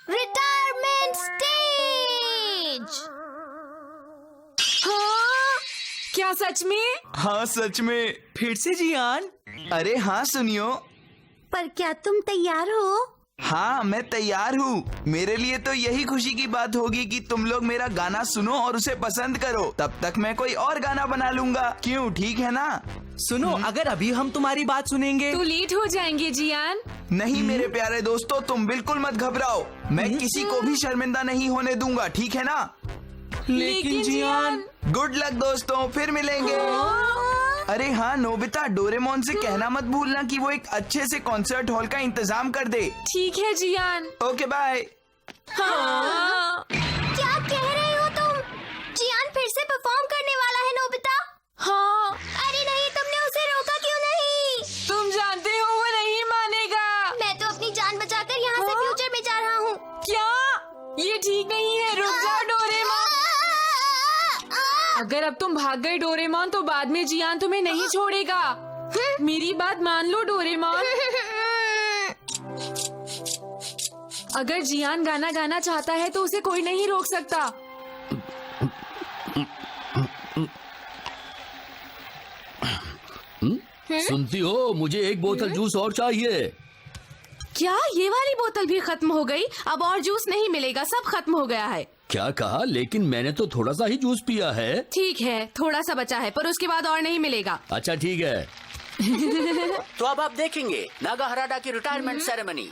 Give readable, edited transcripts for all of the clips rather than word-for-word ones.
Retirement stage. हाँ? क्या सच में? हाँ सच में। फिर से जियान? अरे हाँ सुनियो। पर क्या तुम तैयार हो? हाँ मैं तैयार हूँ। मेरे लिए तो यही खुशी की बात होगी कि तुम लोग मेरा गाना सुनो और उसे पसंद करो। तब तक मैं कोई और गाना बना लूंगा। क्यों, ठीक है ना? सुनो, अगर अभी हम तुम्हारी बात सुनेंगे तो लेट हो जाएंगे जियान। नहीं मेरे प्यारे दोस्तों, तुम बिल्कुल मत घबराओ। मैं किसी को भी शर्मिंदा नहीं होने दूंगा, ठीक है ना? लेकिन जियान। गुड लक दोस्तों, फिर मिलेंगे। अरे हाँ नोबिता, डोरेमोन से कहना मत भूलना कि वो एक अच्छे से कॉन्सर्ट हॉल का इंतजाम कर दे। ठीक है जियान। Okay bye. हाँ। क्या कह रहे हो तुम? जियान फिर से परफॉर्म करने वाला है नोबिता। हाँ। अरे नहीं, तुमने उसे रोका क्यों नहीं? तुम जानते हो वो नहीं मानेगा। मैं तो अपनी जान बचाकर यहाँ से फ्यूचर में जा रहा हूँ। क्या? ये ठीक नहीं है, रुक जाओ डोरेमोन। अगर अब तुम भाग गए डोरेमोन तो बाद में जियान तुम्हें नहीं छोड़ेगा। मेरी बात मान लो डोरेमोन। अगर जियान गाना गाना चाहता है तो उसे कोई नहीं रोक सकता। सुनती हो, मुझे एक बोतल जूस और चाहिए। क्या ये वाली बोतल भी खत्म हो गई? अब और जूस नहीं मिलेगा, सब खत्म हो गया है। क्या कहा? लेकिन मैंने तो थोड़ा सा ही जूस पिया है। ठीक है, थोड़ा सा बचा है, पर उसके बाद और नहीं मिलेगा। अच्छा ठीक है। तो अब आप देखेंगे नागाहराडा की रिटायरमेंट सेरेमनी।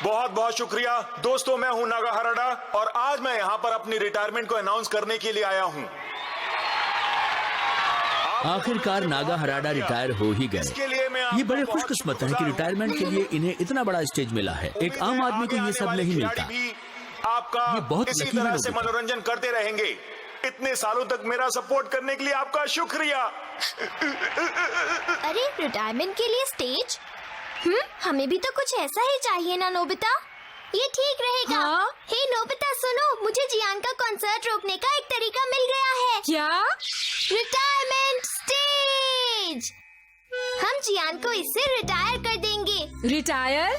बहुत बहुत शुक्रिया दोस्तों, मैं हूं नागाहराडा और आज मैं यहाँ पर अपनी रिटायरमेंट को अनाउंस करने के लिए आया हूँ। आखिरकार नागाहराडा रिटायर हो ही इसके गए। लिए मैं ये बड़े आपका बहुत खुशकिस्मत हैं कि शुक्रगुजार रिटायरमेंट के लिए इन्हें इतना बड़ा स्टेज मिला है। एक हूं। आम आदमी को आगे ये सब आने वाले नहीं खिलाड़ी मिलता। भी आपका ये बहुत इसी लकी तरह लोग से हैं। मनोरंजन करते रहेंगे। इतने सालों तक मेरा सपोर्ट करने के लिए आपका शुक्रिया। अरे रिटायरमेंट के लिए स्टेज? हमें भी तो कुछ ऐसा ही चाहिए ना नोबिता? ये ठीक रहेगा। हाँ? हे नोबिता सुनो, मुझे जियान का कॉन्सर्ट रोकने का एक तरीका मिल गया है। क्या? Retirement stage. हम जियान को इससे रिटायर कर देंगे। रिटायर?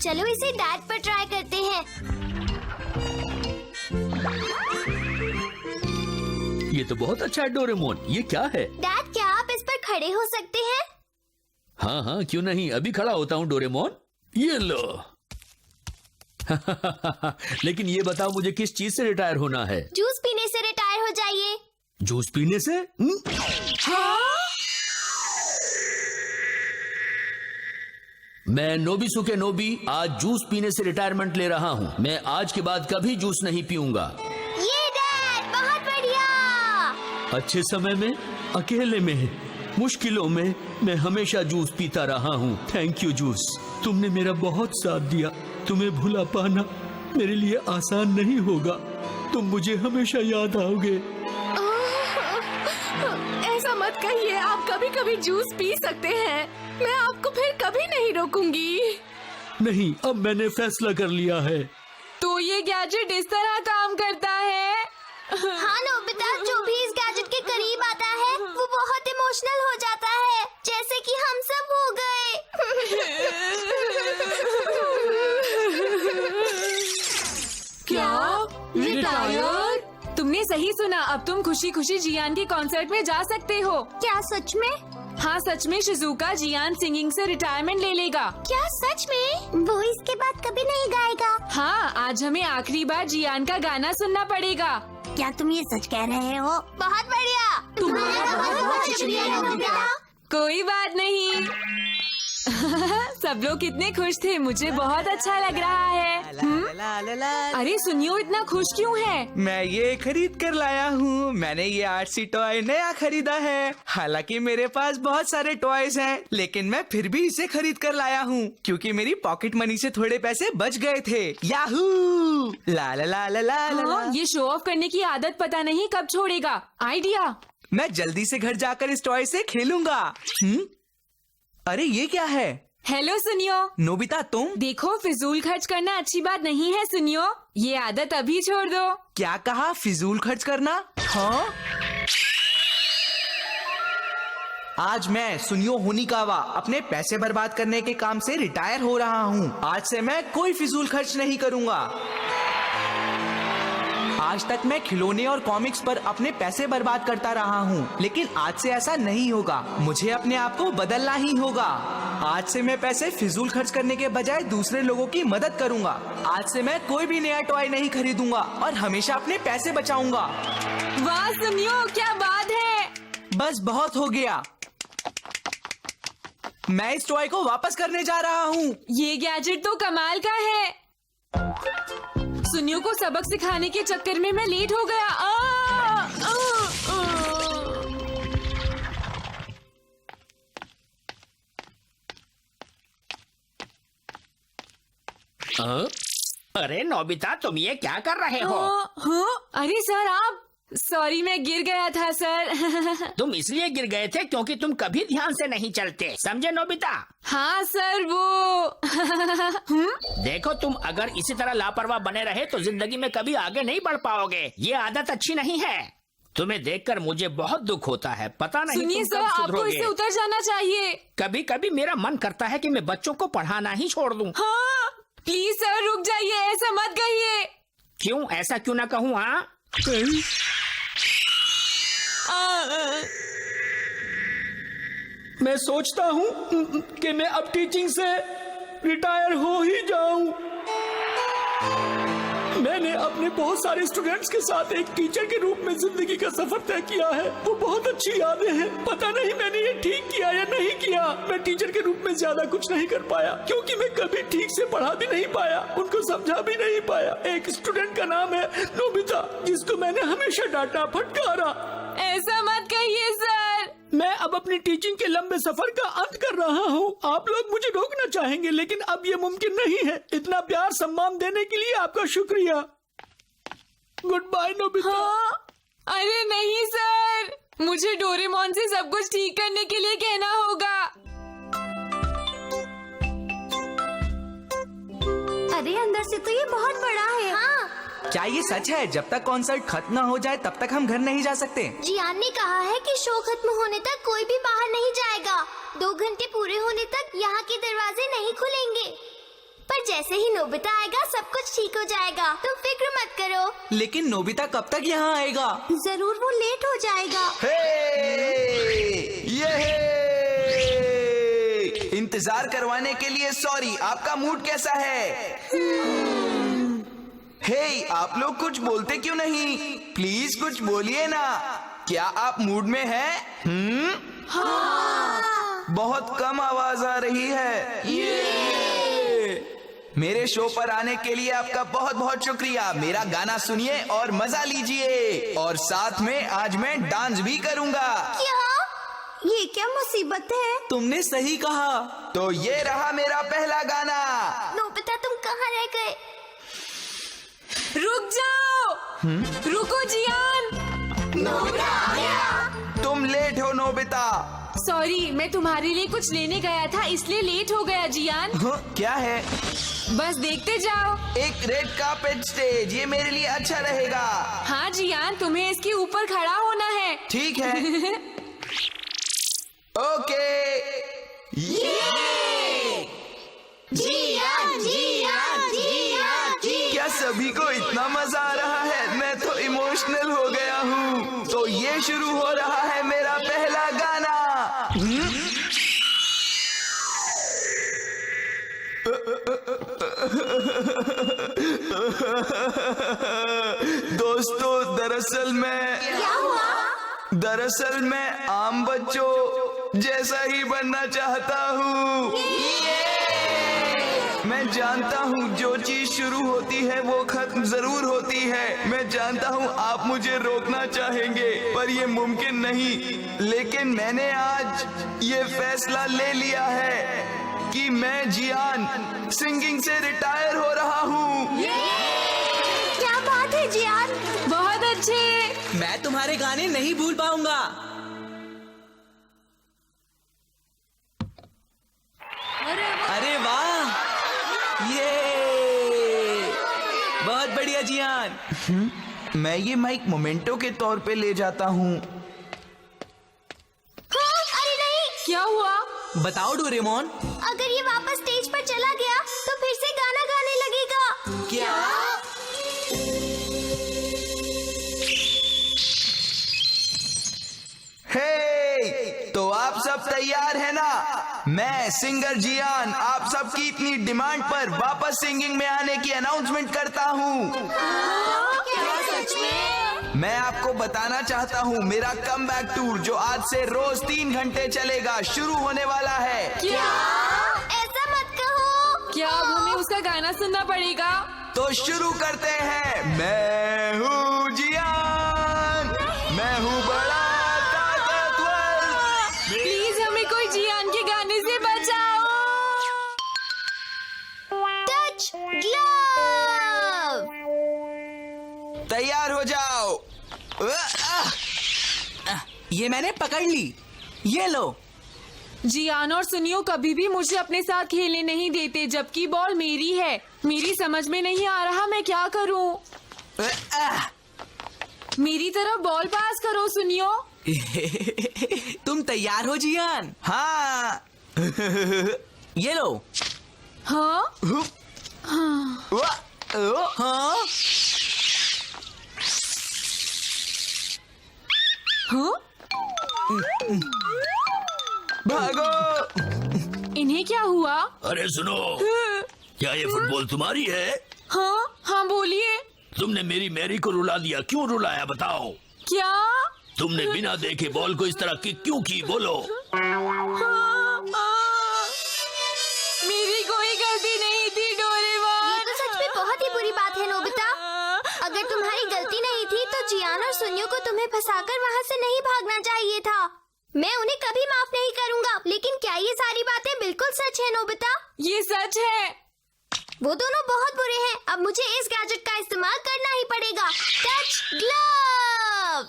चलो इसे डैड पर ट्राई करते हैं। ये तो बहुत अच्छा है डोरेमोन। ये क्या है? डैड क्या आप इस पर खड़े हो सकते हैं? हाँ हाँ क्यों नहीं, अभी खड़ा होता हूँ डोरेमोन। ये लो। लेकिन ये बताओ मुझे किस चीज से रिटायर होना है? जूस पीने से रिटायर हो जाइए। जूस पीने से? मैं नोबिसुके नोबी आज जूस पीने से रिटायरमेंट ले रहा हूँ। मैं आज के बाद कभी जूस नहीं पीऊंगा। ये डैड बहुत बढ़िया। अच्छे समय में, अकेले में, मुश्किलों में मैं हमेशा जूस पीता रहा हूँ। थैंक यू जूस, तुमने मेरा बहुत साथ दिया। तुम्हें भुला पाना मेरे लिए आसान नहीं होगा। तुम मुझे हमेशा याद आओगे। ऐसा मत कहिए, आप कभी कभी जूस पी सकते हैं। मैं आपको फिर कभी नहीं रोकूंगी। नहीं, अब मैंने फैसला कर लिया है। तो ये गैजेट इस तरह काम करता है? हाँ नोबिता, जो भी इस गैजेट के करीब आता है वो बहुत इमोशनल हो जाता है, जैसे कि हम सब हो गए। क्या? रिटायर? तुमने सही सुना, अब तुम खुशी खुशी जियान के कॉन्सर्ट में जा सकते हो। क्या सच में? हाँ सच में, शिजुका जियान सिंगिंग से रिटायरमेंट ले लेगा। क्या सच में? वो इसके बाद कभी नहीं गाएगा? हाँ, आज हमें आखिरी बार जियान का गाना सुनना पड़ेगा। क्या तुम ये सच कह रहे हो? बहुत बढ़िया। तुम्हारा बहुत शुक्रिया नोबिता। कोई बात नहीं। सब लोग कितने खुश थे, मुझे बहुत अच्छा लग रहा है। अरे सुनियो, इतना खुश क्यों है? मैं ये खरीद कर लाया हूँ। मैंने ये आरसी टॉय नया खरीदा है। हालांकि मेरे पास बहुत सारे टॉयज हैं, लेकिन मैं फिर भी इसे खरीद कर लाया हूँ क्योंकि मेरी पॉकेट मनी से थोड़े पैसे बच गए थे। याहू! ला ला ला ला ला ला। हाँ, ये शो ऑफ करने की आदत पता नहीं कब छोड़ेगा। आइडिया। मैं जल्दी से घर जाकर इस टॉय से खेलूंगा। अरे ये क्या है? हेलो सुनियो। नोबिता तुम? देखो, फिजूल खर्च करना अच्छी बात नहीं है सुनियो। ये आदत अभी छोड़ दो। क्या कहा? फिजूल खर्च करना? हाँ? आज मैं सुनियो होनिकावा अपने पैसे बर्बाद करने के काम से रिटायर हो रहा हूँ। आज से मैं कोई फिजूल खर्च नहीं करूँगा। आज तक मैं खिलौने और कॉमिक्स पर अपने पैसे बर्बाद करता रहा हूँ, लेकिन आज से ऐसा नहीं होगा। मुझे अपने आप को बदलना ही होगा। आज से मैं पैसे फिजूल खर्च करने के बजाय दूसरे लोगों की मदद करूँगा। आज से मैं कोई भी नया टॉय नहीं खरीदूंगा और हमेशा अपने पैसे बचाऊंगा। वाह सुनियो, क्या बात है। बस बहुत हो गया। मैं इस टॉय को वापस करने जा रहा हूँ। ये गैजेट तो कमाल का है। सुनियो को सबक सिखाने के चक्कर में मैं लेट हो गया। अरे नोबिता, तुम ये क्या कर रहे हो? अरे सर आप, सॉरी मैं गिर गया था सर। तुम इसलिए गिर गए थे क्योंकि तुम कभी ध्यान से नहीं चलते, समझे नोबिता? हाँ सर वो। देखो, तुम अगर इसी तरह लापरवाह बने रहे तो जिंदगी में कभी आगे नहीं बढ़ पाओगे। ये आदत अच्छी नहीं है। तुम्हें देखकर मुझे बहुत दुख होता है। पता नहीं सुनिए तुम सर, कब आपको सुधरोगे। इससे उतर जाना चाहिए। कभी कभी मेरा मन करता है कि मैं बच्चों को पढ़ाना ही छोड़ दूं। हाँ प्लीज सर रुक जाइए, ऐसा मत कहिए। क्यों, ऐसा क्यों ना कहूँ? हाँ, मैं सोचता हूँ कि मैं अब टीचिंग से रिटायर हो ही जाऊं। मैंने अपने बहुत सारे स्टूडेंट्स के साथ एक टीचर के रूप में जिंदगी का सफर तय किया है। वो बहुत अच्छी यादें हैं। पता नहीं मैंने ये ठीक किया या नहीं किया। मैं टीचर के रूप में ज्यादा कुछ नहीं कर पाया क्योंकि मैं कभी ठीक से पढ़ा भी नहीं पाया, उनको समझा भी नहीं पाया। एक स्टूडेंट का नाम है नोबिता, जिसको मैंने हमेशा डांटा फटकारा। ऐसा मत कहिए सर। मैं अब अपनी टीचिंग के लंबे सफर का अंत कर रहा हूँ। आप लोग मुझे रोकना चाहेंगे लेकिन अब ये मुमकिन नहीं है। इतना प्यार सम्मान देने के लिए आपका शुक्रिया। Good bye Nobita. हाँ? अरे नहीं सर, मुझे डोरेमोन से सब कुछ ठीक करने के लिए कहना होगा। अरे अंदर से तो ये बहुत बड़ा है। हाँ क्या ये सच है? जब तक कॉन्सर्ट खत्म न हो जाए तब तक हम घर नहीं जा सकते। जियान ने कहा है कि शो खत्म होने तक कोई भी बाहर नहीं जाएगा। 2 घंटे पूरे होने तक यहाँ के दरवाजे नहीं खुलेंगे। पर जैसे ही नोबिता आएगा सब कुछ ठीक हो जाएगा, तुम फिक्र मत करो। लेकिन नोबिता कब तक यहाँ आएगा? जरूर वो लेट हो जाएगा। इंतजार करवाने के लिए सॉरी। आपका मूड कैसा है? हे, आप लोग कुछ बोलते क्यों नहीं? प्लीज कुछ बोलिए ना। क्या आप मूड में हैं? हाँ। बहुत कम आवाज आ रही है। मेरे शो पर आने के लिए आपका बहुत बहुत शुक्रिया। मेरा गाना सुनिए और मजा लीजिए। और साथ में आज मैं डांस भी करूंगा। क्या? ये क्या मुसीबत है? तुमने सही कहा। तो ये रहा मेरा पहला गाना। नोबिता तुम कहाँ रह गए? रुक जाओ। रुको जियान। नोबिता आ गया। तुम लेट हो नोबिता। सॉरी, मैं तुम्हारे लिए कुछ लेने गया था इसलिए लेट हो गया जियान। क्या है? बस देखते जाओ। एक रेड कार्पेट स्टेज, ये मेरे लिए अच्छा रहेगा। हाँ जियान, तुम्हें इसके ऊपर खड़ा होना है। ठीक है। ओके। जियान, जियान, जियान, क्या सभी को इतना मजा आ रहा है? मैं तो इमोशनल हो गया हूँ। तो ये शुरू हो रहा है मेरा पहला गाना। दोस्तों, दरअसल मैं आम बच्चों जैसा ही बनना चाहता हूँ। मैं जानता हूँ जो चीज शुरू होती है वो खत्म जरूर होती है। मैं जानता हूँ आप मुझे रोकना चाहेंगे पर ये मुमकिन नहीं। लेकिन मैंने आज ये फैसला ले लिया है कि मैं जियान सिंगिंग से रिटायर हो रहा हूँ। क्या बात है जियान? बहुत अच्छे। मैं तुम्हारे गाने नहीं भूल पाऊंगा। अरे वाह, ये बहुत बढ़िया जियान। मैं ये माइक मोमेंटो के तौर पे ले जाता हूँ। अरे नहीं, बताओ डोरेमोन। अगर ये वापस स्टेज पर चला गया तो फिर से गाना गाने लगेगा। क्या? हे, तो आप सब तैयार है ना? मैं सिंगर जियान आप सबकी इतनी डिमांड पर वापस सिंगिंग में आने की अनाउंसमेंट करता हूँ। क्या सच में? मैं आपको बताना चाहता हूँ मेरा कमबैक टूर जो आज से रोज 3 घंटे चलेगा शुरू होने वाला है। क्या? ऐसा मत कहो। क्या अब हमें उसका गाना सुनना पड़ेगा? तो शुरू करते हैं। मैं हूँ जियान, मैं हूँ बड़ा ताकतवर। प्लीज हमें कोई जियान के गाने से बचाओ। Touch glove. तैयार हो जाओ। ये मैंने पकड़ ली, ये लो। जियान और सुनियो कभी भी मुझे अपने साथ खेलने नहीं देते, जबकि बॉल मेरी है। मेरी समझ में नहीं आ रहा मैं क्या करूं। मेरी तरफ बॉल पास करो सुनियो। तुम तैयार हो जियान? हाँ। ये लो। हाँ हाँ? हाँ? भागो। इन्हें क्या हुआ? अरे सुनो, क्या ये फुटबॉल तुम्हारी है? हाँ बोलिए। तुमने मेरी मैरी को रुला दिया, क्यों रुलाया बताओ? क्या? तुमने बिना देखे बॉल को इस तरह किक क्यों की, बोलो? मेरी कोई गलती नहीं थी डोरेमोन। ये तो सच में बहुत ही बुरी बात है नोबिता। अगर तुम्हारी गलती नहीं थी तो जियान और सुनियो को तुम्हें फंसाकर वहाँ से नहीं भागना चाहिए था। मैं उन्हें कभी माफ नहीं करूँगा। लेकिन क्या ये सारी बातें बिल्कुल सच है नोबिता? ये सच है। वो दोनों बहुत बुरे हैं। अब मुझे इस गैजेट का इस्तेमाल करना ही पड़ेगा। Touch glove.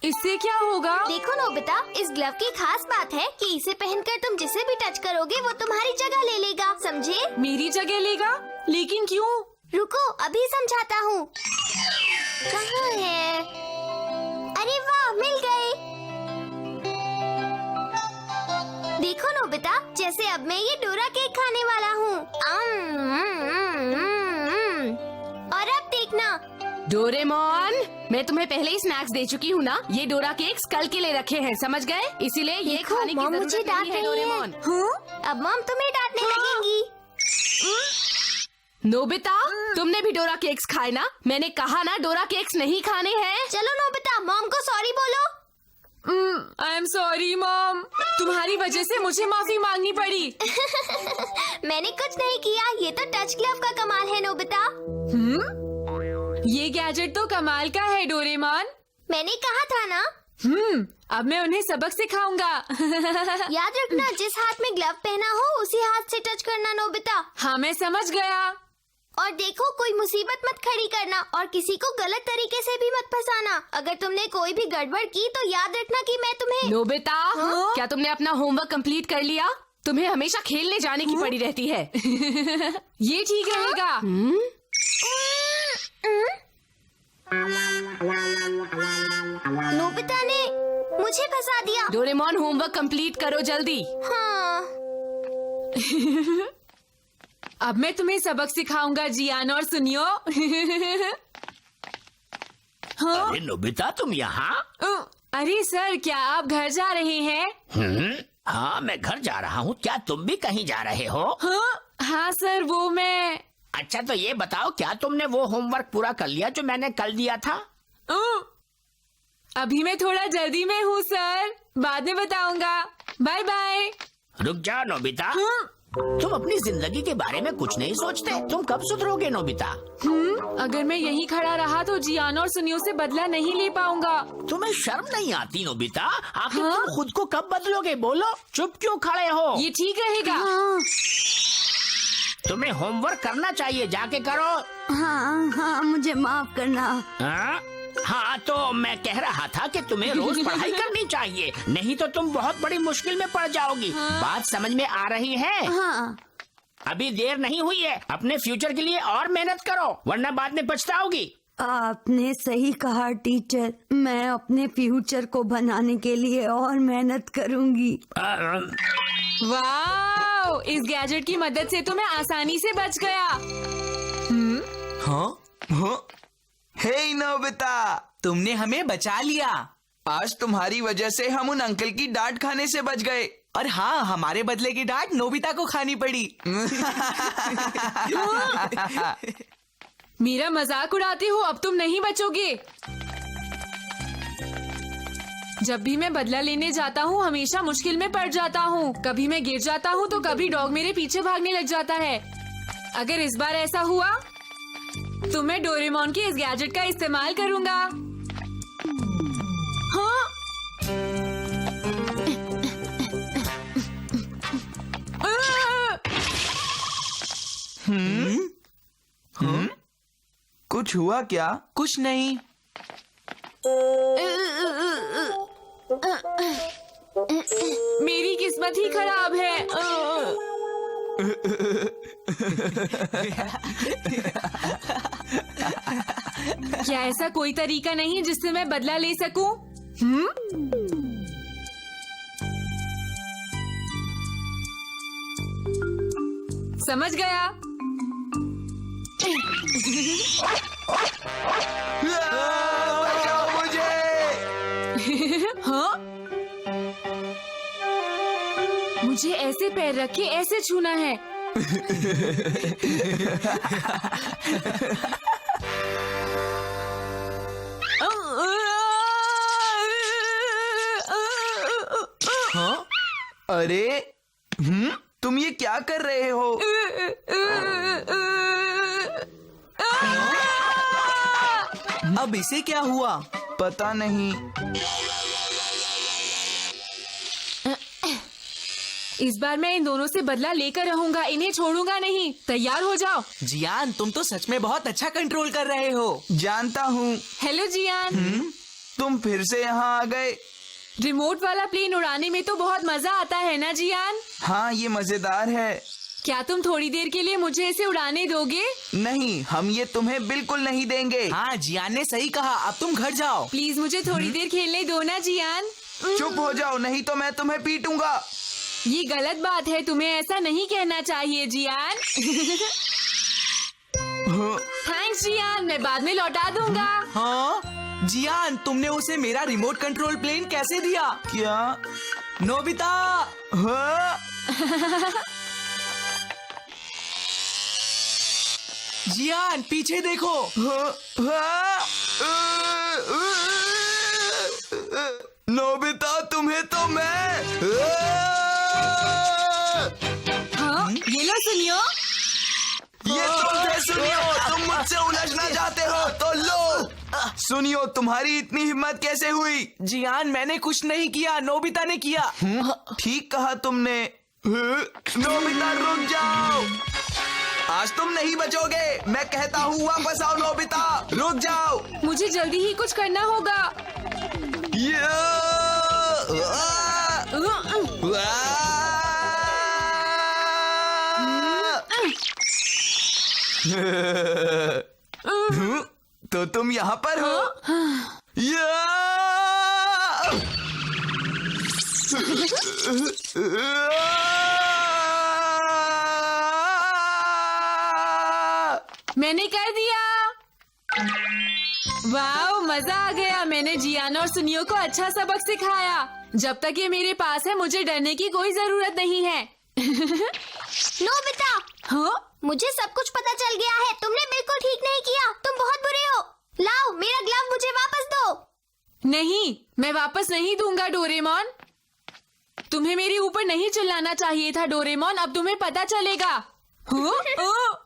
इससे क्या होगा? देखो नोबिता, इस ग्लव की खास बात है कि इसे पहनकर तुम जिसे भी टच करोगे वो तुम्हारी जगह ले लेगा, समझे? मेरी जगह लेगा? लेकिन क्यों? रुको, अभी समझाता हूँ। कहाँ है? अरे वाह, मिल गए। देखो नोबिता, जैसे अब मैं ये डोरा केक खाने वाला हूँ। और अब देखना। डोरेमोन, मैं तुम्हें पहले ही स्नैक्स दे चुकी हूँ ना। ये डोरा केक्स कल के लिए रखे हैं, समझ गए? इसीलिए ये देखो, खाने की मॉम जरूरत मुझे डांट नहीं है रही है। डोरेमोन। अब मॉम तुम्हें डांटने लगेंगी। नोबिता, तुमने भी डोरा केक्स खाए ना? मैंने कहा ना डोरा केक्स नहीं खाने हैं। चलो नोबिता, मॉम को सॉरी बोलो। आई एम सॉरी मॉम, तुम्हारी वजह से मुझे माफी मांगनी पड़ी। मैंने कुछ नहीं किया, ये तो टच ग्लव का कमाल है नोबिता। ये गैजेट तो कमाल का है डोरेमोन। मैंने कहा था ना। अब मैं उन्हें सबक सिखाऊंगा। याद रखना, जिस हाथ में ग्लव पहना हो उसी हाथ से टच करना नोबिता। हाँ मैं समझ गया। और देखो, कोई मुसीबत मत खड़ी करना और किसी को गलत तरीके से भी मत फंसाना। अगर तुमने कोई भी गड़बड़ की तो याद रखना कि मैं तुम्हें। नोबिता, क्या तुमने अपना होमवर्क कंप्लीट कर लिया? तुम्हें हमेशा खेलने जाने की पड़ी रहती है। ये ठीक रहेगा। नोबिता ने मुझे फंसा दिया। डोरेमोन, होमवर्क कंप्लीट करो जल्दी। हाँ। अब मैं तुम्हें सबक सिखाऊंगा जियान और सुनियो। हाँ? अरे नोबिता, तुम यहाँ? अरे सर, क्या आप घर जा रहे हैं? हाँ, मैं घर जा रहा हूँ। क्या तुम भी कहीं जा रहे हो? हाँ सर, वो मैं। अच्छा, तो ये बताओ, क्या तुमने वो होमवर्क पूरा कर लिया जो मैंने कल दिया था? अभी मैं थोड़ा जल्दी में हूँ सर, बाद में बताऊंगा। Bye bye. रुक जाओ नोबिता, तुम अपनी जिंदगी के बारे में कुछ नहीं सोचते। तुम कब सुधरोगे नोबिता? अगर मैं यहीं खड़ा रहा तो जियान और सुनियो से बदला नहीं ले पाऊंगा। तुम्हें शर्म नहीं आती नोबिता? आखिर तुम खुद को कब बदलोगे? बोलो, चुप क्यों खड़े हो? ये ठीक रहेगा। तुम्हें होमवर्क करना चाहिए, जाके करो। हाँ, मुझे माफ करना। हाँ, तो मैं कह रहा था कि तुम्हें रोज पढ़ाई करनी चाहिए, नहीं तो तुम बहुत बड़ी मुश्किल में पड़ जाओगी। बात समझ में आ रही है? हाँ। अभी देर नहीं हुई है, अपने फ्यूचर के लिए और मेहनत करो, वरना बाद में पछताओगी। आपने सही कहा टीचर, मैं अपने फ्यूचर को बनाने के लिए और मेहनत करूंगी। वाओ, इस गैजेट की मदद से तो मैं आसानी से बच गया। हाँ? हे नोबिता, तुमने हमें बचा लिया। आज तुम्हारी वजह से हम उन अंकल की डांट खाने से बच गए। और हाँ, हमारे बदले की डांट नोबिता को खानी पड़ी। मेरा मजाक उड़ाते हो, अब तुम नहीं बचोगे। जब भी मैं बदला लेने जाता हूँ हमेशा मुश्किल में पड़ जाता हूँ। कभी मैं गिर जाता हूँ तो कभी डॉग मेरे पीछे भागने लग जाता है। अगर इस बार ऐसा हुआ तो मैं डोरेमोन के इस गैजेट का इस्तेमाल करूँगा। हाँ? कुछ हुआ क्या? कुछ नहीं। मेरी किस्मत ही खराब है। क्या ऐसा कोई तरीका नहीं जिससे मैं बदला ले सकूं? समझ गया। बचाओ मुझे! हाँ? मुझे ऐसे पैर रख के ऐसे छूना है। हाँ? अरे तुम ये क्या कर रहे हो? अब इसे क्या हुआ? पता नहीं। इस बार मैं इन दोनों से बदला लेकर रहूंगा, इन्हें छोड़ूंगा नहीं। तैयार हो जाओ। जियान, तुम तो सच में बहुत अच्छा कंट्रोल कर रहे हो। जानता हूँ। हेलो जियान। तुम फिर से यहाँ आ गए। रिमोट वाला प्लेन उड़ाने में तो बहुत मजा आता है ना जियान? हाँ, ये मजेदार है। क्या तुम थोड़ी देर के लिए मुझे इसे उड़ाने दोगे? नहीं, हम ये तुम्हें बिल्कुल नहीं देंगे। हाँ, जियान ने सही कहा। अब तुम घर जाओ। प्लीज मुझे थोड़ी देर खेलने दो ना जियान। चुप हो जाओ, नहीं तो मैं तुम्हें पीटूंगा। ये गलत बात है, तुम्हें ऐसा नहीं कहना चाहिए जियान। थैंक्स जियान, मैं बाद में लौटा दूंगा। हाँ? जियान, तुमने उसे मेरा रिमोट कंट्रोल प्लेन कैसे दिया? क्या? नोबिता! हाँ? जियान, पीछे देखो। नोबिता, तुम्हें तो मैं। हाँ? ये लो सुनियो। ये तुम थे सुनियो, तुम मुझसे उलझना चाहते हो तो लो। सुनियो, तुम्हारी इतनी हिम्मत कैसे हुई? जियान, मैंने कुछ नहीं किया, नोबिता ने किया। ठीक कहा तुमने। नोबिता रुक जाओ, आज तुम नहीं बचोगे। मैं कहता हूँ वापस आओ नोबिता, रुक जाओ। मुझे जल्दी ही कुछ करना होगा। तो तुम यहाँ पर हो? मैंने कर दिया। वाह, मजा आ गया। मैंने जियान और सुनियो को अच्छा सबक सिखाया। जब तक ये मेरे पास है मुझे डरने की कोई जरूरत नहीं है। नोबिता, हाँ? मुझे सब कुछ पता चल गया है। तुमने बिल्कुल ठीक नहीं किया, तुम बहुत बुरे हो। लाओ, मेरा ग्लव मुझे वापस दो। नहीं, मैं वापस नहीं दूंगा डोरेमोन। तुम्हें मेरे ऊपर नहीं चिल्लाना चाहिए था डोरेमोन, अब तुम्हें पता चलेगा।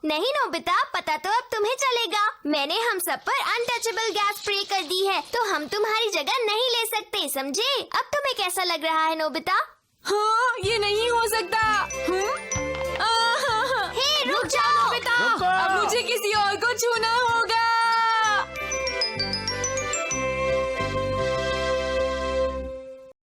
नहीं नोबिता, पता तो अब तुम्हें चलेगा। मैंने हम सब पर अनटचेबल गैस स्प्रे कर दी है, तो हम तुम्हारी जगह नहीं ले सकते, समझे? अब तुम्हें कैसा लग रहा है नोबिता? हाँ, ये नहीं हो सकता।